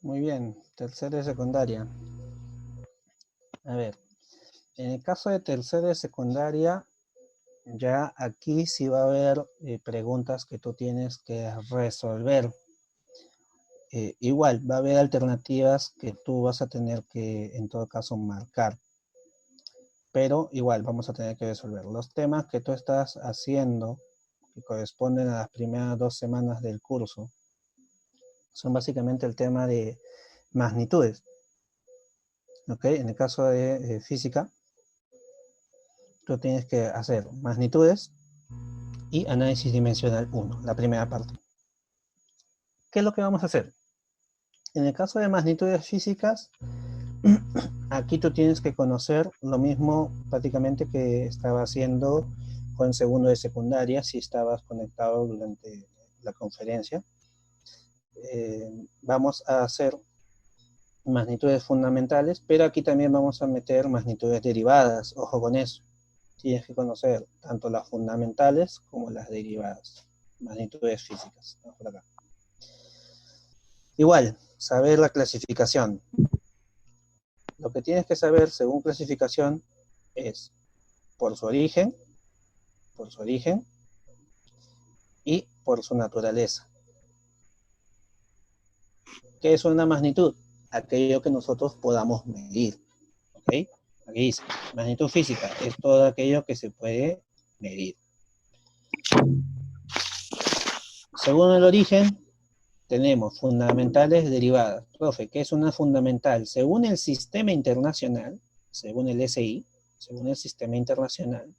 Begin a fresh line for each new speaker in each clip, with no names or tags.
Muy bien, tercera de secundaria. A ver, en el caso de tercera de secundaria, ya aquí sí va a haber preguntas que tú tienes que resolver. Igual, va a haber alternativas que tú vas a tener que, en todo caso, marcar. Pero igual, vamos a tener que resolver. Los temas que tú estás haciendo, que corresponden a las primeras 2 semanas del curso, son básicamente el tema de magnitudes. ¿Ok? En el caso de física, tú tienes que hacer magnitudes y análisis dimensional 1, la primera parte. ¿Qué es lo que vamos a hacer? En el caso de magnitudes físicas, aquí tú tienes que conocer lo mismo prácticamente que estaba haciendo con segundo de secundaria, si estabas conectado durante la conferencia. Vamos a hacer magnitudes fundamentales, pero aquí también vamos a meter magnitudes derivadas, ojo con eso. Tienes que conocer tanto las fundamentales como las derivadas, magnitudes físicas. Vamos por acá. Igual, saber la clasificación. Lo que tienes que saber según clasificación es por su origen y por su naturaleza. ¿Qué es una magnitud? Aquello que nosotros podamos medir. ¿Ok? Aquí dice, magnitud física es todo aquello que se puede medir. Según el origen, tenemos fundamentales derivadas. Profe, ¿qué es una fundamental? Según el sistema internacional, según el SI, según el sistema internacional,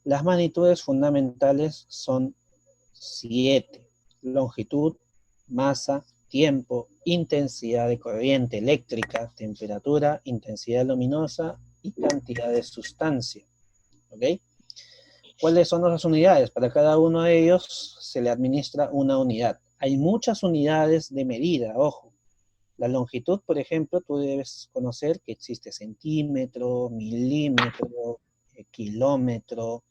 las magnitudes fundamentales son 7. Longitud, masa, tiempo, intensidad de corriente eléctrica, temperatura, intensidad luminosa y cantidad de sustancia. ¿Ok? ¿Cuáles son las unidades? Para cada uno de ellos se le administra una unidad. Hay muchas unidades de medida, ojo. La longitud, por ejemplo, tú debes conocer que existe centímetro, milímetro, kilómetro,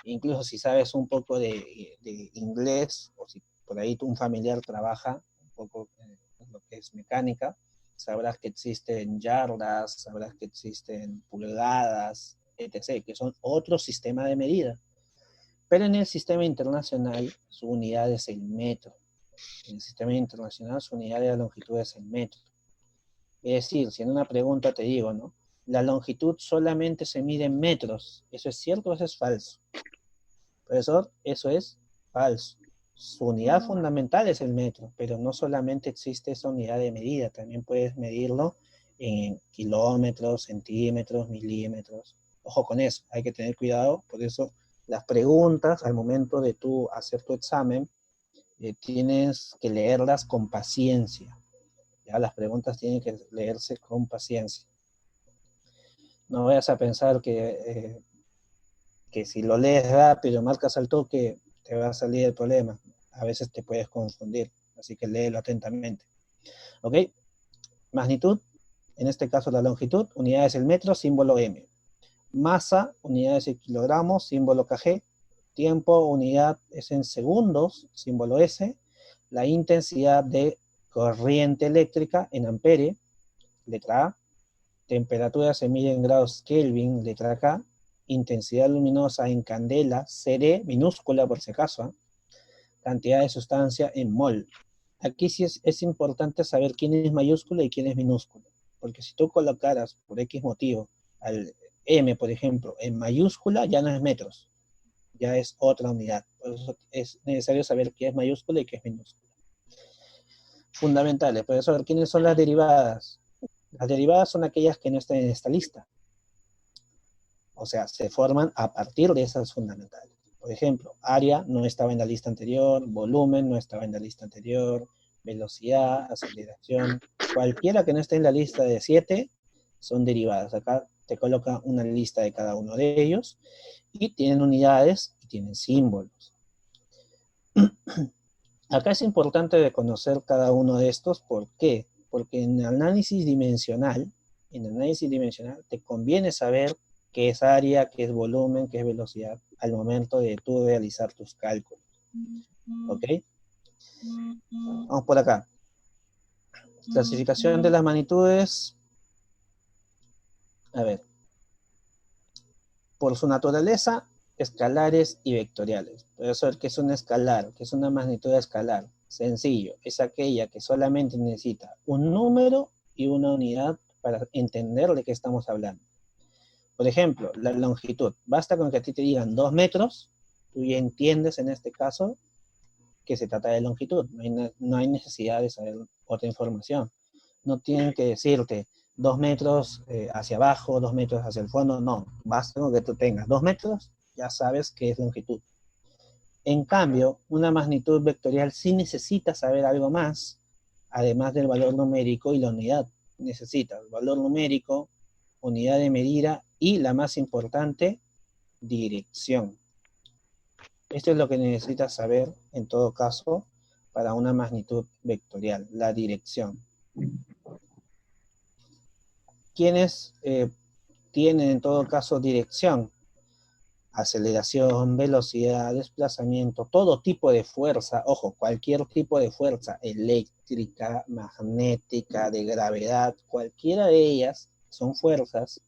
incluso si sabes un poco de inglés, o si por ahí un familiar trabaja un poco en lo que es mecánica, sabrás que existen yardas, sabrás que existen pulgadas, etc., que son otro sistema de medida. Pero en el sistema internacional, su unidad es el metro. En el sistema internacional, su unidad de la longitud es el metro. Es decir, si en una pregunta te digo, ¿no? La longitud solamente se mide en metros. ¿Eso es cierto o eso es falso? Profesor, eso es falso. Su unidad fundamental es el metro, pero no solamente existe esa unidad de medida, también puedes medirlo en kilómetros, centímetros, milímetros. Ojo con eso, hay que tener cuidado, por eso las preguntas al momento de tú hacer tu examen, tienes que leerlas con paciencia. Ya las preguntas tienen que leerse con paciencia. No vayas a pensar que si lo lees rápido, marcas al toque, te va a salir el problema. A veces te puedes confundir, así que léelo atentamente. ¿Ok? Magnitud, en este caso la longitud, unidad es el metro, símbolo M. Masa, unidad es el kilogramo, símbolo kg. Tiempo, unidad es en segundos, símbolo S. La intensidad de corriente eléctrica en ampere, letra A. Temperatura se mide en grados Kelvin, letra K. Intensidad luminosa en candela, CD, minúscula por si acaso. Cantidad de sustancia en mol. Aquí sí es importante saber quién es mayúscula y quién es minúscula. Porque si tú colocaras por X motivo al M, por ejemplo, en mayúscula, ya no es metros, ya es otra unidad. Por eso es necesario saber qué es mayúscula y qué es minúscula. Fundamentales. Por eso, ¿quiénes son las derivadas? Las derivadas son aquellas que no están en esta lista. O sea, se forman a partir de esas fundamentales. Por ejemplo, área no estaba en la lista anterior, volumen no estaba en la lista anterior, velocidad, aceleración, cualquiera que no esté en la lista de 7 son derivadas. Acá te coloca una lista de cada uno de ellos y tienen unidades y tienen símbolos. Acá es importante de conocer cada uno de estos. ¿Por qué? Porque en análisis dimensional te conviene saber qué es área, qué es volumen, qué es velocidad al momento de tú realizar tus cálculos. ¿Ok? Vamos por acá. Clasificación de las magnitudes. A ver. Por su naturaleza, escalares y vectoriales. Por eso, ¿qué es un escalar? ¿Qué es una magnitud escalar? Sencillo, es aquella que solamente necesita un número y una unidad para entender de qué estamos hablando. Por ejemplo, la longitud. Basta con que a ti te digan 2 metros, tú ya entiendes en este caso que se trata de longitud. No hay necesidad de saber otra información. No tienen que decirte 2 metros hacia abajo, 2 metros hacia el fondo, no. Basta con que tú tengas 2 metros, ya sabes que es longitud. En cambio, una magnitud vectorial sí necesita saber algo más, además del valor numérico y la unidad. Necesita el valor numérico, unidad de medida y, la más importante, dirección. Esto es lo que necesitas saber, en todo caso, para una magnitud vectorial, la dirección. ¿Quiénes tienen, en todo caso, dirección? Aceleración, velocidad, desplazamiento, todo tipo de fuerza, ojo, cualquier tipo de fuerza, eléctrica, magnética, de gravedad, cualquiera de ellas son fuerzas,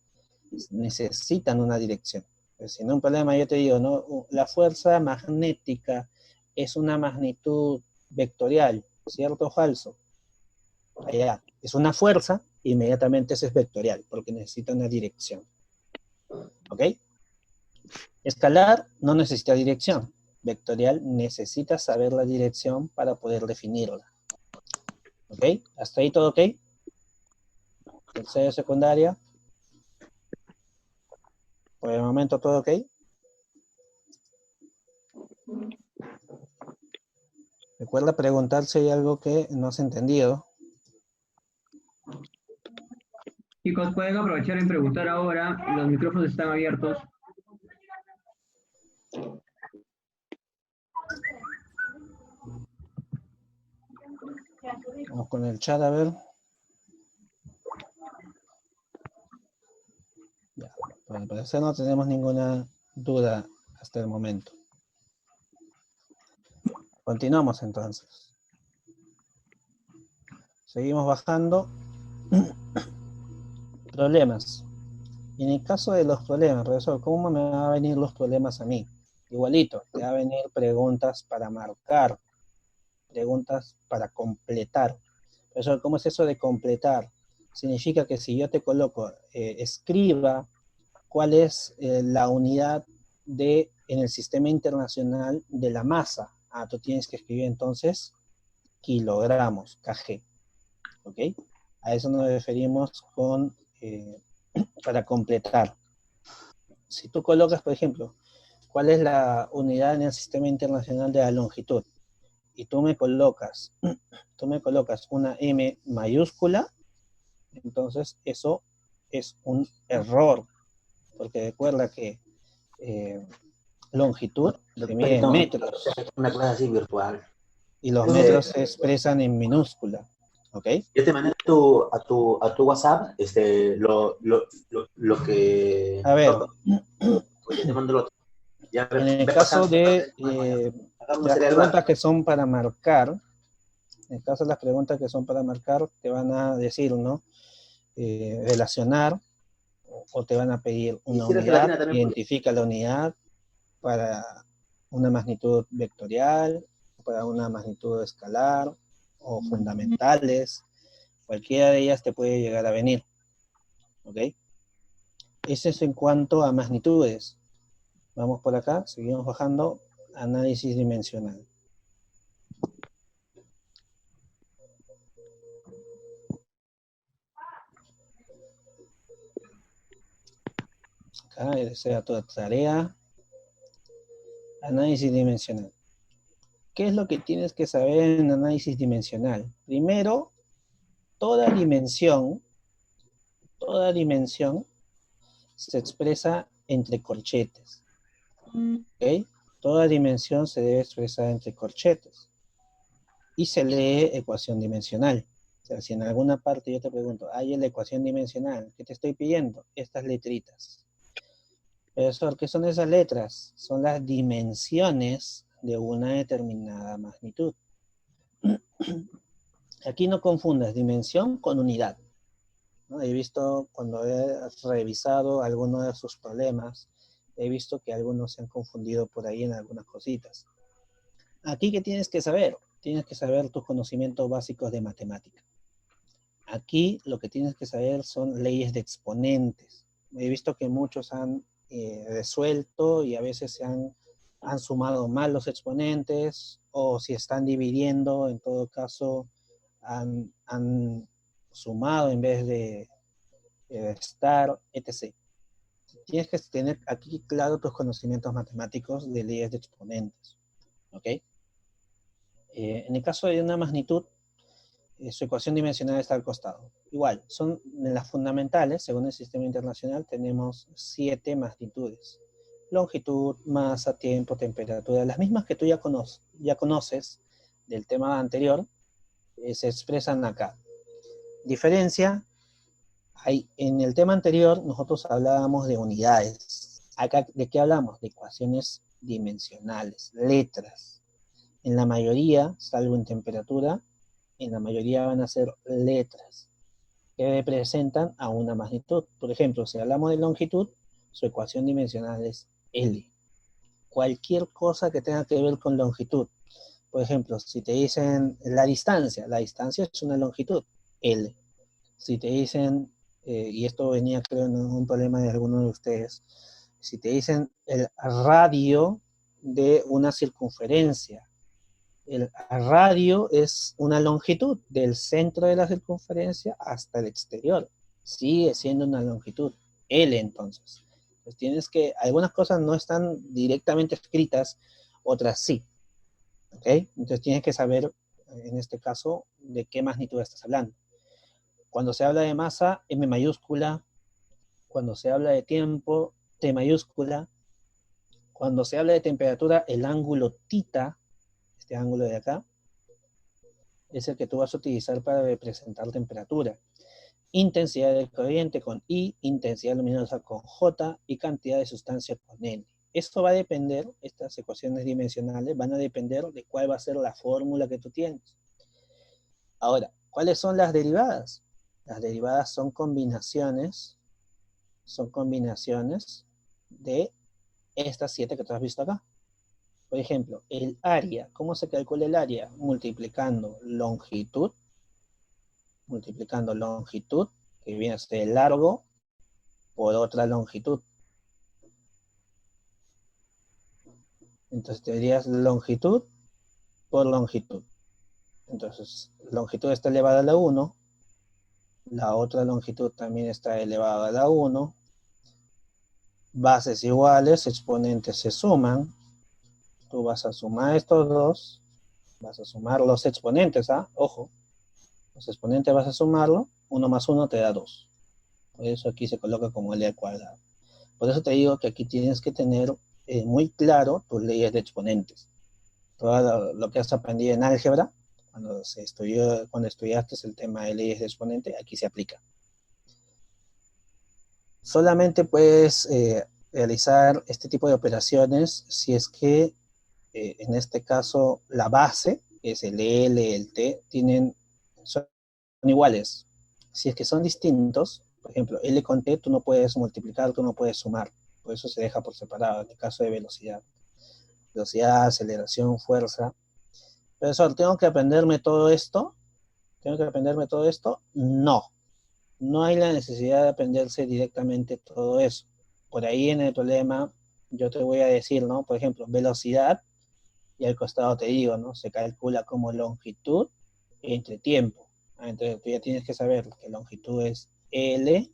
necesitan una dirección. Pues si no, un problema, yo te digo, ¿no? La fuerza magnética es una magnitud vectorial, ¿cierto o falso? Allá, es una fuerza, inmediatamente eso es vectorial, porque necesita una dirección. ¿Ok? Escalar no necesita dirección. Vectorial necesita saber la dirección para poder definirla. ¿Ok? ¿Hasta ahí todo ok? Tercera secundaria. Por el momento todo ok. Recuerda preguntar si hay algo que no has entendido.
Chicos, pueden aprovechar en preguntar ahora. Los micrófonos están abiertos.
Vamos con el chat a ver. Ya, al parecer no tenemos ninguna duda hasta el momento. Continuamos entonces. Seguimos bajando. Problemas. Y en el caso de los problemas, profesor, ¿cómo me van a venir los problemas a mí? Igualito, te va a venir preguntas para marcar, preguntas para completar. Profesor, ¿cómo es eso de completar? Significa que si yo te coloco, escriba cuál es la unidad en el sistema internacional de la masa. Ah, tú tienes que escribir entonces kilogramos, kg. ¿Ok? A eso nos referimos con para completar. Si tú colocas, por ejemplo, cuál es la unidad en el sistema internacional de la longitud, y tú me colocas una M mayúscula, entonces eso es un error, porque recuerda que longitud se mide en metros.
Una clase así virtual.
Y los metros se expresan en minúscula. ¿Ok?
Yo te mandé a tu WhatsApp lo que...
A ver.
Pues yo te mando lo... Ya,
En el caso de las preguntas que son para marcar, en el caso de las preguntas que son para marcar, te van a decir, ¿no? Relacionar, o te van a pedir una unidad, identifica la unidad para una magnitud vectorial, para una magnitud escalar, o fundamentales, cualquiera de ellas te puede llegar a venir. ¿Ok? Eso es en cuanto a magnitudes. Vamos por acá, seguimos bajando, análisis dimensional. Acá, esa era toda tarea. Análisis dimensional. ¿Qué es lo que tienes que saber en análisis dimensional? Primero, toda dimensión se expresa entre corchetes. ¿Ok? Toda dimensión se debe expresar entre corchetes. Y se lee ecuación dimensional. O sea, si en alguna parte yo te pregunto, ¿hay la ecuación dimensional? ¿Qué te estoy pidiendo? Estas letritas. Profesor, ¿qué son esas letras? Son las dimensiones de una determinada magnitud. Aquí no confundas dimensión con unidad, ¿no? He visto cuando he revisado algunos de sus problemas, he visto que algunos se han confundido por ahí en algunas cositas. Aquí, ¿qué tienes que saber? Tienes que saber tus conocimientos básicos de matemática. Aquí lo que tienes que saber son leyes de exponentes. He visto que muchos han resuelto y a veces han sumado mal los exponentes, o si están dividiendo, en todo caso, han sumado en vez de restar, etc. Tienes que tener aquí claro tus conocimientos matemáticos de leyes de exponentes. ¿Ok? En el caso de una magnitud, su ecuación dimensional está al costado. Igual, son las fundamentales, según el sistema internacional, tenemos 7 magnitudes. Longitud, masa, tiempo, temperatura, las mismas que tú ya conoces del tema anterior, se expresan acá. Diferencia, en el tema anterior nosotros hablábamos de unidades. Acá, ¿de qué hablamos? De ecuaciones dimensionales, letras. En la mayoría, salvo en temperatura, en la mayoría van a ser letras que representan a una magnitud. Por ejemplo, si hablamos de longitud, su ecuación dimensional es L. Cualquier cosa que tenga que ver con longitud. Por ejemplo, si te dicen la distancia es una longitud, L. Si te dicen, y esto venía creo en un problema de alguno de ustedes, si te dicen el radio de una circunferencia, el radio es una longitud del centro de la circunferencia hasta el exterior. Sigue siendo una longitud, L entonces. Pues tienes que, algunas cosas no están directamente escritas, otras sí. ¿Ok? Entonces tienes que saber, en este caso, de qué magnitud estás hablando. Cuando se habla de masa, M mayúscula. Cuando se habla de tiempo, T mayúscula. Cuando se habla de temperatura, el ángulo tita, este ángulo de acá, es el que tú vas a utilizar para representar temperatura. Intensidad de corriente con I, intensidad luminosa con J y cantidad de sustancia con N. Esto va a depender, estas ecuaciones dimensionales van a depender de cuál va a ser la fórmula que tú tienes. Ahora, ¿cuáles son las derivadas? Las derivadas son combinaciones de estas 7 que tú has visto acá. Por ejemplo, el área, ¿cómo se calcula el área? Multiplicando longitud, que viene a ser el largo, por otra longitud. Entonces te dirías longitud por longitud. Entonces, longitud está elevada a la 1, la otra longitud también está elevada a la 1, bases iguales, exponentes se suman, tú vas a sumar estos dos, vas a sumar los exponentes, ojo, los exponentes vas a sumarlo, 1 más 1 te da 2. Por eso aquí se coloca como L al cuadrado. Por eso te digo que aquí tienes que tener muy claro tus leyes de exponentes. Todo lo que has aprendido en álgebra, cuando estudiaste el tema de leyes de exponente, aquí se aplica. Solamente puedes realizar este tipo de operaciones si es que, en este caso, la base, que es el L, el T, son iguales. Si es que son distintos, por ejemplo, L con T, tú no puedes multiplicar, tú no puedes sumar. Por eso se deja por separado, en el caso de velocidad. Velocidad, aceleración, fuerza. Profesor, ¿tengo que aprenderme todo esto? No. No hay la necesidad de aprenderse directamente todo eso. Por ahí en el problema, yo te voy a decir, ¿no? Por ejemplo, velocidad, y al costado te digo, ¿no? Se calcula como longitud entre tiempo. Entonces tú ya tienes que saber que longitud es L,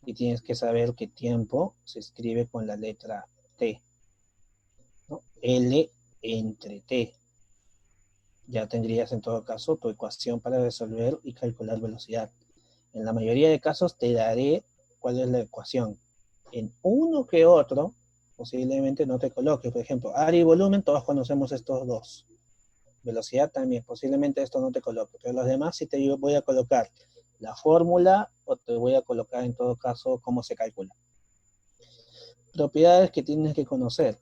y tienes que saber que tiempo se escribe con la letra T, ¿no? L entre T. Ya tendrías en todo caso tu ecuación para resolver y calcular velocidad. En la mayoría de casos te daré cuál es la ecuación. En uno que otro, posiblemente no te coloque. Por ejemplo, área y volumen, todos conocemos estos dos. Velocidad también, posiblemente esto no te coloque. Pero los demás sí te voy a colocar la fórmula, o te voy a colocar en todo caso cómo se calcula. Propiedades que tienes que conocer.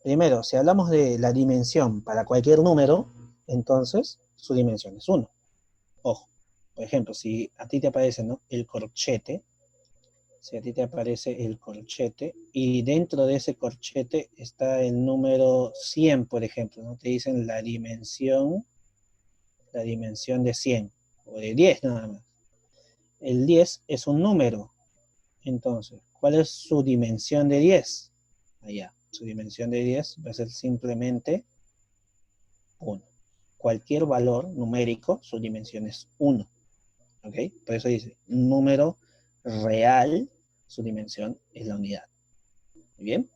Primero, si hablamos de la dimensión para cualquier número, entonces su dimensión es 1. Ojo, por ejemplo, si a ti te aparece, ¿no?, el corchete, si a ti te aparece el corchete, y dentro de ese corchete está el número 100, por ejemplo, ¿no? Te dicen la dimensión de 100, o de 10 nada más. El 10 es un número, entonces, ¿cuál es su dimensión de 10? Allá, su dimensión de 10 va a ser simplemente 1. Cualquier valor numérico, su dimensión es 1. ¿Ok? Por eso dice, número real, su dimensión es la unidad. Muy bien.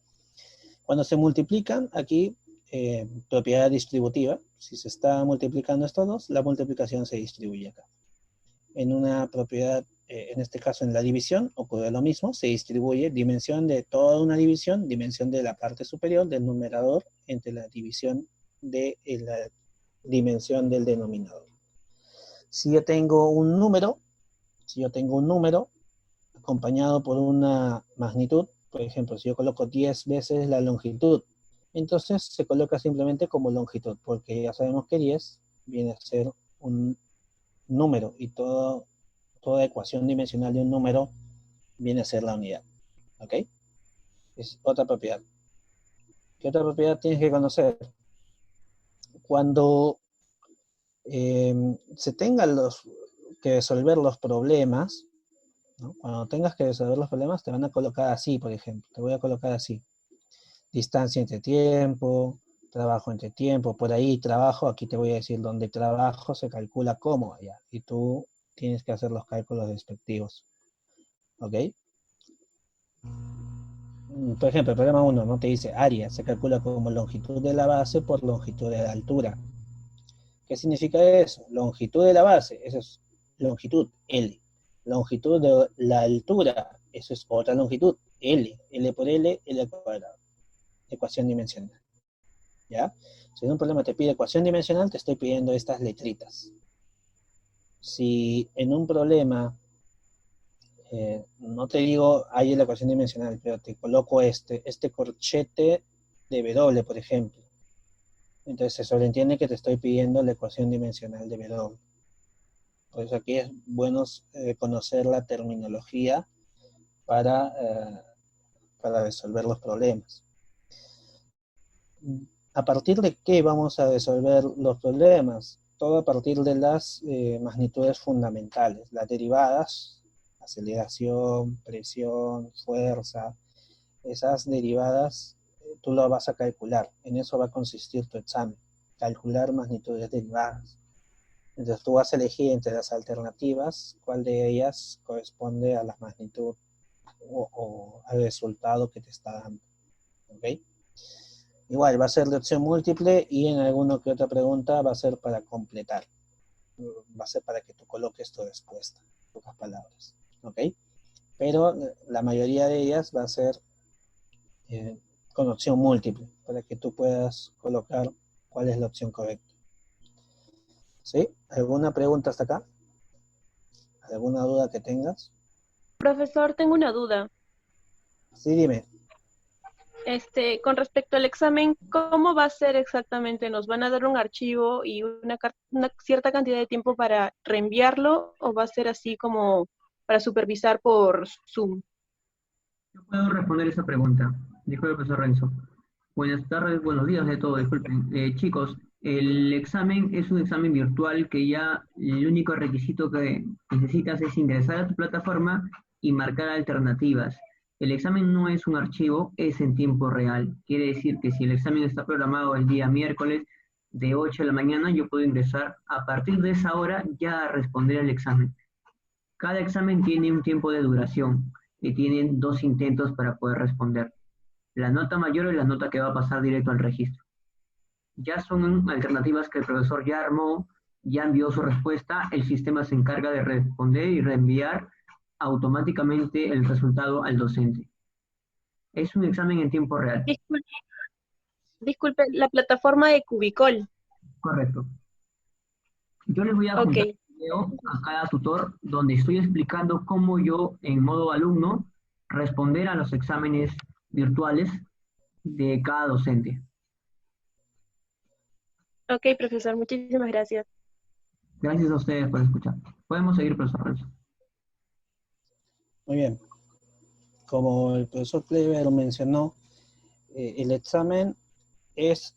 Cuando se multiplican, aquí, propiedad distributiva, si se está multiplicando estos dos, la multiplicación se distribuye acá. En una propiedad, en este caso en la división, ocurre lo mismo, se distribuye dimensión de toda una división, dimensión de la parte superior del numerador entre la división de la dimensión del denominador. Si yo tengo un número acompañado por una magnitud, por ejemplo, si yo coloco 10 veces la longitud, entonces se coloca simplemente como longitud, porque ya sabemos que 10 viene a ser un número, y toda ecuación dimensional de un número viene a ser la unidad. ¿Ok? Es otra propiedad. ¿Qué otra propiedad tienes que conocer? Cuando se tengan que resolver los problemas, ¿no? Cuando tengas que resolver los problemas, te van a colocar así, por ejemplo. Te voy a colocar así. Distancia entre tiempo, trabajo entre tiempo, por ahí trabajo, aquí te voy a decir donde trabajo se calcula como allá. Y tú tienes que hacer los cálculos respectivos. ¿Ok? Por ejemplo, el problema 1, ¿no? Te dice área, se calcula como longitud de la base por longitud de la altura. ¿Qué significa eso? Longitud de la base, eso es longitud, L. Longitud de la altura, eso es otra longitud, L. L por L, L al cuadrado. Ecuación dimensional. ¿Ya? Si en un problema te pide ecuación dimensional, te estoy pidiendo estas letritas. Si en un problema, no te digo ahí la ecuación dimensional, pero te coloco este corchete de W, por ejemplo. Entonces se sobreentiende que te estoy pidiendo la ecuación dimensional de W. Por eso aquí es bueno conocer la terminología para resolver los problemas. ¿A partir de qué vamos a resolver los problemas? Todo a partir de las magnitudes fundamentales, las derivadas, aceleración, presión, fuerza, esas derivadas tú lo vas a calcular. En eso va a consistir tu examen, calcular magnitudes derivadas. Entonces tú vas a elegir entre las alternativas cuál de ellas corresponde a la magnitud o al resultado que te está dando. ¿Ok? Igual va a ser de opción múltiple y en alguna que otra pregunta va a ser para completar. Va a ser para que tú coloques tu respuesta, en pocas palabras. ¿Ok? Pero la mayoría de ellas va a ser con opción múltiple, para que tú puedas colocar cuál es la opción correcta. ¿Sí? ¿Alguna pregunta hasta acá? ¿Alguna duda que tengas?
Profesor, tengo una duda.
Sí, dime.
Con respecto al examen, ¿cómo va a ser exactamente? ¿Nos van a dar un archivo y una cierta cantidad de tiempo para reenviarlo o va a ser así como para supervisar por Zoom?
Yo puedo responder esa pregunta. Dijo el profesor Renzo. Buenas tardes, buenos días de todo, disculpen. Chicos, el examen es un examen virtual que ya el único requisito que necesitas es ingresar a tu plataforma y marcar alternativas. El examen no es un archivo, es en tiempo real. Quiere decir que si el examen está programado el día miércoles de 8 de la mañana, yo puedo ingresar a partir de esa hora ya a responder el examen. Cada examen tiene un tiempo de duración y tienen 2 intentos para poder responder. La nota mayor es la nota que va a pasar directo al registro. Ya son alternativas que el profesor ya armó, ya envió su respuesta, el sistema se encarga de responder y reenviar automáticamente el resultado al docente. Es un examen en tiempo real.
Disculpe, la plataforma de Cubicol.
Correcto. Yo les voy a juntar un video a cada tutor donde estoy explicando cómo yo, en modo alumno, responder a los exámenes virtuales de cada docente.
Ok, profesor, muchísimas gracias.
Gracias a ustedes por escuchar. Podemos seguir, profesor Renzo.
Muy bien. Como el profesor Kleiber lo mencionó, el examen es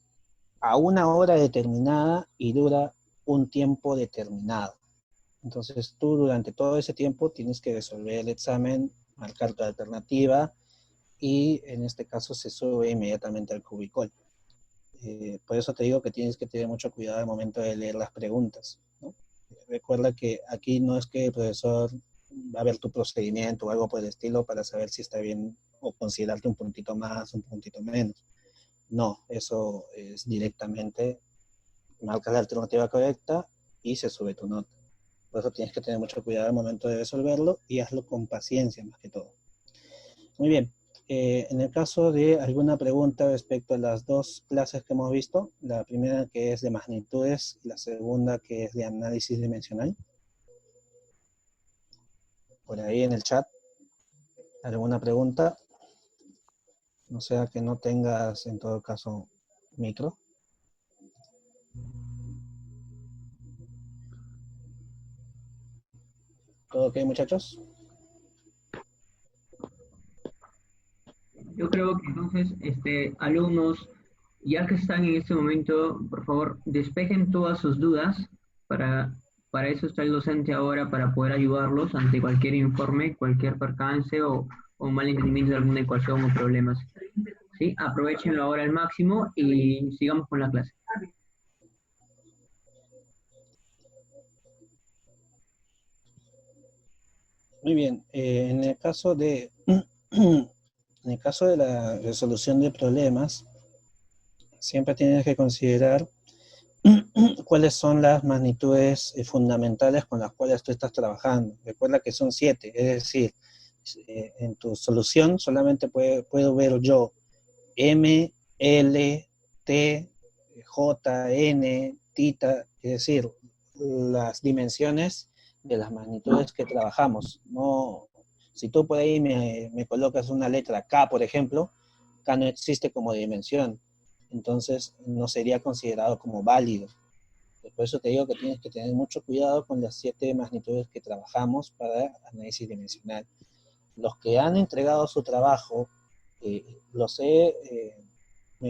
a una hora determinada y dura un tiempo determinado. Entonces tú durante todo ese tiempo tienes que resolver el examen, marcar tu alternativa y en este caso se sube inmediatamente al cubicol. Por eso te digo que tienes que tener mucho cuidado al momento de leer las preguntas, ¿no? Recuerda que aquí no es que el profesor va a ver tu procedimiento o algo por el estilo para saber si está bien o considerarte un puntito más, un puntito menos. No, eso es directamente, marcas la alternativa correcta y se sube tu nota. Por eso tienes que tener mucho cuidado al momento de resolverlo y hazlo con paciencia más que todo. Muy bien. En el caso de alguna pregunta respecto a las dos clases que hemos visto, la primera que es de magnitudes y la segunda que es de análisis dimensional, por ahí en el chat, alguna pregunta, no sea que no tengas en todo caso micro. ¿Todo ok, muchachos?
Yo creo que entonces, alumnos, ya que están en este momento, por favor, despejen todas sus dudas. Para, para eso está el docente ahora, para poder ayudarlos ante cualquier informe, cualquier percance o mal entendimiento de alguna ecuación o problemas. ¿Sí? Aprovechenlo ahora al máximo y sigamos con la clase.
Muy bien. En el caso de en el caso de la resolución de problemas, siempre tienes que considerar cuáles son las magnitudes fundamentales con las cuales tú estás trabajando. Recuerda que son 7, es decir, en tu solución solamente puedo ver yo M, L, T, J, N, tita, es decir, las dimensiones de las magnitudes que trabajamos. No, si tú por ahí me colocas una letra K, por ejemplo, K no existe como dimensión, entonces no sería considerado como válido. Por eso te digo que tienes que tener mucho cuidado con las 7 magnitudes que trabajamos para análisis dimensional. Los que han entregado su trabajo, me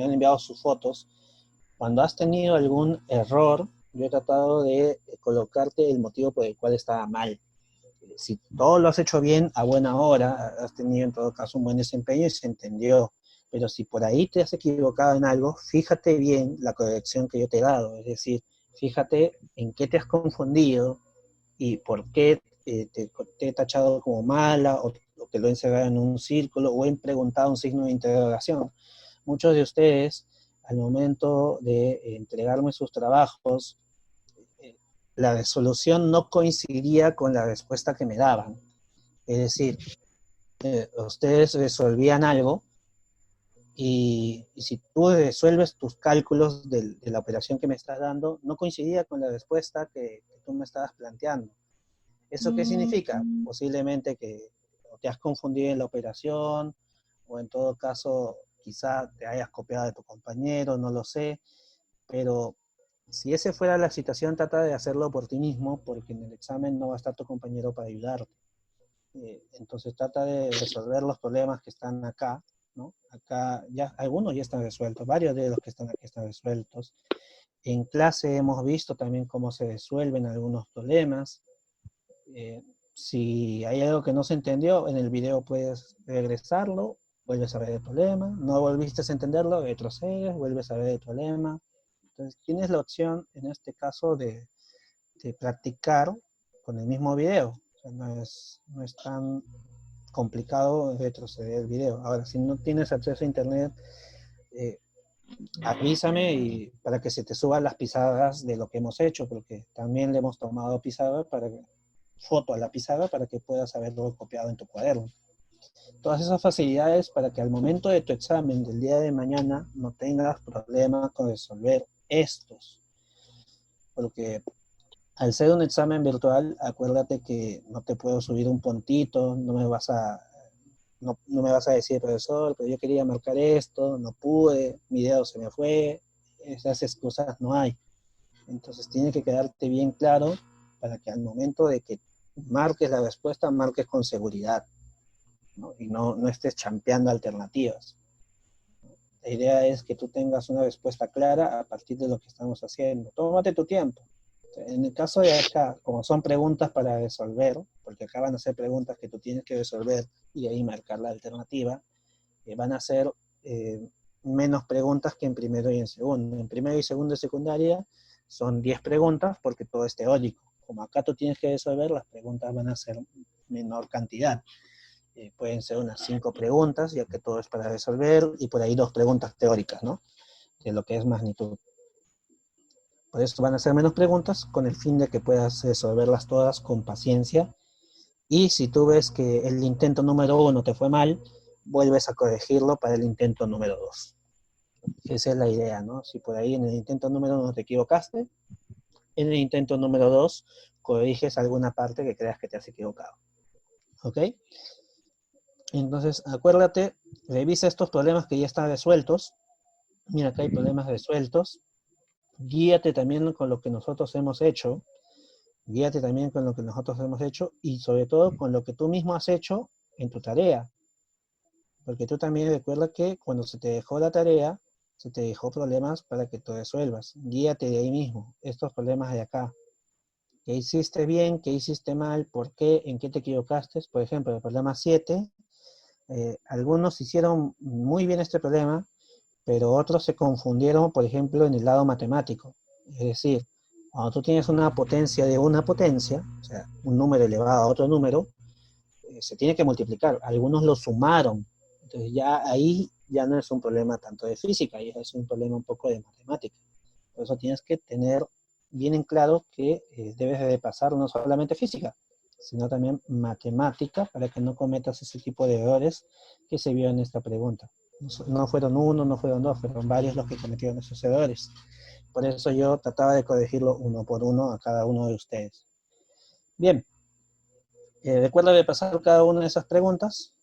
han enviado sus fotos. Cuando has tenido algún error, yo he tratado de colocarte el motivo por el cual estaba mal. Si todo lo has hecho bien, a buena hora, has tenido en todo caso un buen desempeño y se entendió. Pero si por ahí te has equivocado en algo, fíjate bien la corrección que yo te he dado. Es decir, fíjate en qué te has confundido y por qué te he tachado como mala o te lo he encerrado en un círculo o he preguntado un signo de interrogación. Muchos de ustedes, al momento de entregarme sus trabajos, la resolución no coincidía con la respuesta que me daban. Es decir, ustedes resolvían algo y si tú resuelves tus cálculos de la operación que me estás dando, no coincidía con la respuesta que tú me estabas planteando. ¿Eso qué significa? Posiblemente que te has confundido en la operación o en todo caso quizá te hayas copiado de tu compañero, no lo sé, pero si esa fuera la situación, trata de hacerlo por ti mismo, porque en el examen no va a estar tu compañero para ayudarte. Entonces trata de resolver los problemas que están acá, ¿no? Acá ya, algunos ya están resueltos, varios de los que están aquí están resueltos. En clase hemos visto también cómo se resuelven algunos problemas. Si hay algo que no se entendió, en el video puedes regresarlo, vuelves a ver el problema, no volviste a entenderlo, retrocedes, vuelves a ver el problema. Entonces tienes la opción, en este caso, de practicar con el mismo video. O sea, no es tan complicado retroceder el video. Ahora, si no tienes acceso a internet, avísame y para que se te suban las pisadas de lo que hemos hecho, porque también le hemos tomado pizarra foto a la pizarra para que puedas haberlo copiado en tu cuaderno. Todas esas facilidades para que al momento de tu examen del día de mañana no tengas problemas con resolver estos. Porque al ser un examen virtual, acuérdate que no te puedo subir un puntito, no no me vas a decir, profesor, pero yo quería marcar esto, no pude, mi dedo se me fue, esas excusas no hay. Entonces tiene que quedarte bien claro para que al momento de que marques la respuesta, marques con seguridad, ¿no? Y no estés champeando alternativas. La idea es que tú tengas una respuesta clara a partir de lo que estamos haciendo. Tómate tu tiempo. En el caso de acá, como son preguntas para resolver, porque acá van a ser preguntas que tú tienes que resolver y ahí marcar la alternativa, van a ser menos preguntas que en primero y en segundo. En primero y segundo de secundaria son 10 preguntas porque todo es teórico. Como acá tú tienes que resolver, las preguntas van a ser menor cantidad. Pueden ser unas 5 preguntas, ya que todo es para resolver, y por ahí 2 preguntas teóricas, ¿no? De lo que es magnitud. Por eso van a ser menos preguntas, con el fin de que puedas resolverlas todas con paciencia. Y si tú ves que el intento número 1 te fue mal, vuelves a corregirlo para el intento número 2. Esa es la idea, ¿no? Si por ahí en el intento número 1 te equivocaste, en el intento número 2 corriges alguna parte que creas que te has equivocado. ¿Ok? Entonces, acuérdate, revisa estos problemas que ya están resueltos. Mira, acá hay problemas resueltos. Guíate también con lo que nosotros hemos hecho. Guíate también con lo que nosotros hemos hecho y sobre todo con lo que tú mismo has hecho en tu tarea. Porque tú también recuerda que cuando se te dejó la tarea, se te dejó problemas para que tú resuelvas. Guíate de ahí mismo, estos problemas de acá. ¿Qué hiciste bien? ¿Qué hiciste mal? ¿Por qué? ¿En qué te equivocaste? Por ejemplo, el problema 7, algunos hicieron muy bien este problema, pero otros se confundieron, por ejemplo, en el lado matemático. Es decir, cuando tú tienes una potencia de una potencia, o sea, un número elevado a otro número, se tiene que multiplicar. Algunos lo sumaron. Entonces ya ahí ya no es un problema tanto de física, ya es un problema un poco de matemática. Por eso tienes que tener bien en claro que debes de pasar no solamente física, sino también matemática para que no cometas ese tipo de errores que se vio en esta pregunta. No fueron uno, no fueron dos, fueron varios los que cometieron esos errores. Por eso yo trataba de corregirlo uno por uno a cada uno de ustedes. Bien, recuerda de pasar cada una de esas preguntas.